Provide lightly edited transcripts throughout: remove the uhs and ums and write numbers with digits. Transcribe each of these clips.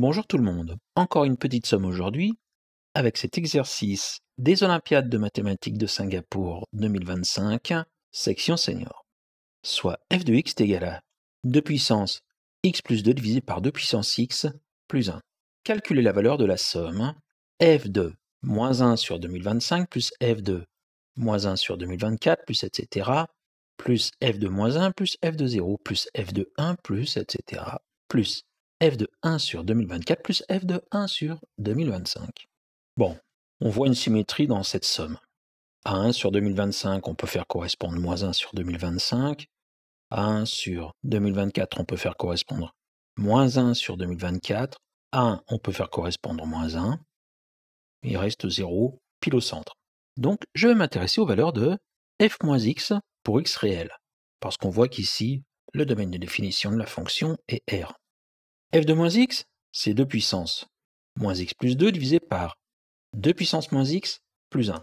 Bonjour tout le monde, encore une petite somme aujourd'hui avec cet exercice des Olympiades de mathématiques de Singapour 2025, section senior. Soit f de x est égal à 2 puissance x plus 2 divisé par 2 puissance x plus 1. Calculez la valeur de la somme f de moins 1 sur 2025 plus f de moins 1 sur 2024 plus etc. plus f de moins 1 plus f de 0 plus f de 1 plus etc. plus f de 1 sur 2024 plus f de 1 sur 2025. Bon, on voit une symétrie dans cette somme. À 1 sur 2025, on peut faire correspondre moins 1 sur 2025. À 1 sur 2024, on peut faire correspondre moins 1 sur 2024. À 1, on peut faire correspondre moins 1. Il reste 0 pile au centre. Donc, je vais m'intéresser aux valeurs de f moins x pour x réel, parce qu'on voit qu'ici, le domaine de définition de la fonction est R. f de moins x, c'est 2 puissance moins x plus 2 divisé par 2 puissance moins x plus 1.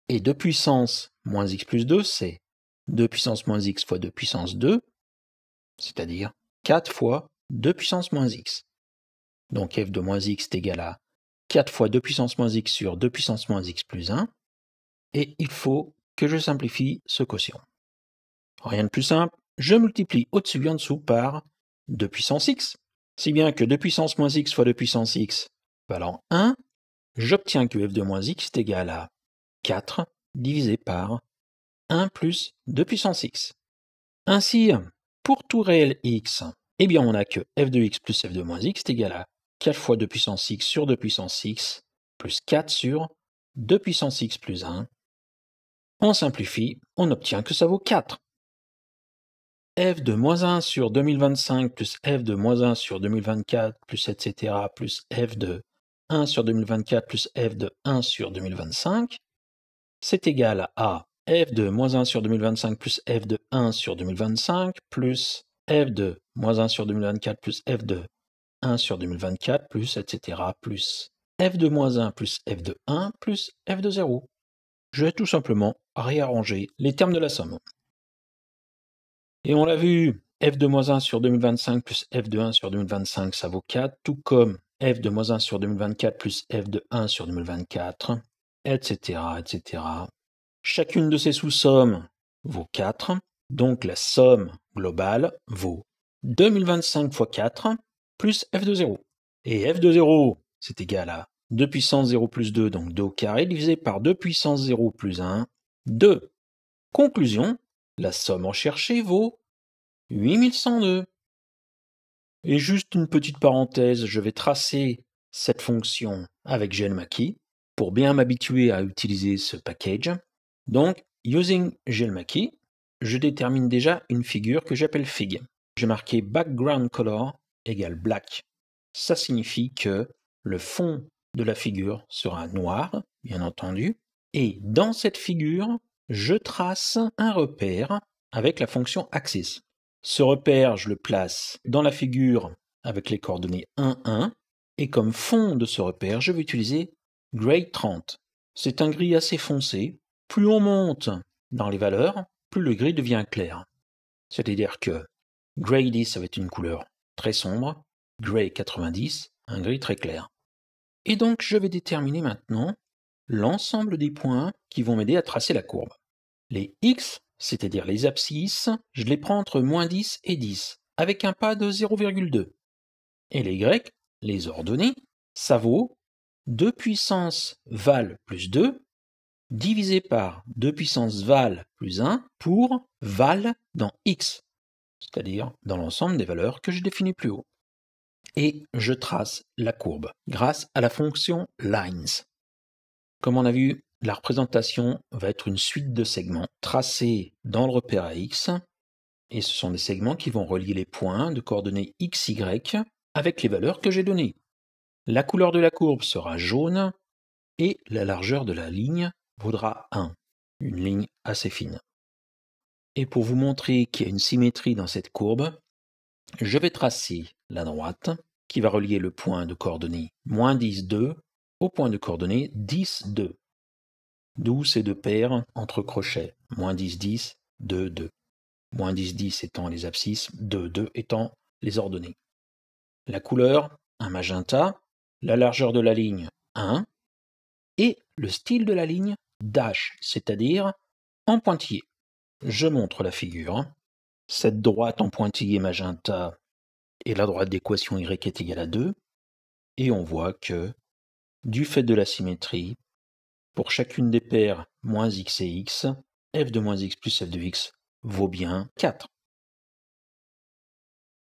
Et 2 puissance moins x plus 2, c'est 2 puissance moins x fois 2 puissance 2, c'est-à-dire 4 fois 2 puissance moins x. Donc f de moins x est égal à 4 fois 2 puissance moins x sur 2 puissance moins x plus 1. Et il faut que je simplifie ce quotient. Rien de plus simple, je multiplie au-dessus et en dessous par 2 puissance x. Si bien que 2 puissance moins x fois 2 puissance x valant 1, j'obtiens que f de moins x est égal à 4 divisé par 1 plus 2 puissance x. Ainsi, pour tout réel x, eh bien on a que f de x plus f de moins x est égal à 4 fois 2 puissance x sur 2 puissance x plus 4 sur 2 puissance x plus 1. On simplifie, on obtient que ça vaut 4. f de moins 1 sur 2025 plus f de moins 1 sur 2024 plus etc. plus f de 1 sur 2024 plus f de 1 sur 2025, c'est égal à f de moins 1 sur 2025 plus f de 1 sur 2025 plus f de moins 1 sur 2024 plus f de 1 sur 2024 plus etc. plus f de moins 1 plus f de 1 plus f de 0. Je vais tout simplement réarranger les termes de la somme. Et on l'a vu, f de moins 1 sur 2025 plus f de 1 sur 2025, ça vaut 4, tout comme f de moins 1 sur 2024 plus f de 1 sur 2024, etc., etc. Chacune de ces sous-sommes vaut 4, donc la somme globale vaut 2025 fois 4 plus f de 0. Et f de 0, c'est égal à 2 puissance 0 plus 2, donc 2 au carré, divisé par 2 puissance 0 plus 1, 2. Conclusion, la somme recherchée vaut 8102. Et juste une petite parenthèse, je vais tracer cette fonction avec GLMACHI pour bien m'habituer à utiliser ce package. Donc, using GLMACHI, je détermine déjà une figure que j'appelle fig. J'ai marqué background color égale black. Ça signifie que le fond de la figure sera noir, bien entendu. Et dans cette figure, je trace un repère avec la fonction axis. Ce repère, je le place dans la figure avec les coordonnées 1, 1. Et comme fond de ce repère, je vais utiliser Gray 30. C'est un gris assez foncé. Plus on monte dans les valeurs, plus le gris devient clair. C'est-à-dire que Gray 10, ça va être une couleur très sombre. Gray 90, un gris très clair. Et donc, je vais déterminer maintenant l'ensemble des points qui vont m'aider à tracer la courbe. Les x, c'est-à-dire les abscisses, je les prends entre moins 10 et 10, avec un pas de 0,2. Et les y, les ordonnées, ça vaut 2 puissance val plus 2, divisé par 2 puissance val plus 1 pour val dans x, c'est-à-dire dans l'ensemble des valeurs que j'ai définies plus haut. Et je trace la courbe grâce à la fonction lines. Comme on a vu, la représentation va être une suite de segments tracés dans le repère à x, et ce sont des segments qui vont relier les points de coordonnées x, y avec les valeurs que j'ai données. La couleur de la courbe sera jaune, et la largeur de la ligne vaudra 1, une ligne assez fine. Et pour vous montrer qu'il y a une symétrie dans cette courbe, je vais tracer la droite qui va relier le point de coordonnées moins 10, 2 au point de coordonnées 10, 2. D'où ces deux paires entre crochets, moins 10, 10, 2, 2. Moins 10, 10 étant les abscisses, 2, 2 étant les ordonnées. La couleur, un magenta, la largeur de la ligne 1 et le style de la ligne dash, c'est-à-dire en pointillé. Je montre la figure. Cette droite en pointillé magenta est la droite d'équation y est égale à 2 et on voit que, du fait de la symétrie, pour chacune des paires moins x et x, f de moins x plus f de x vaut bien 4.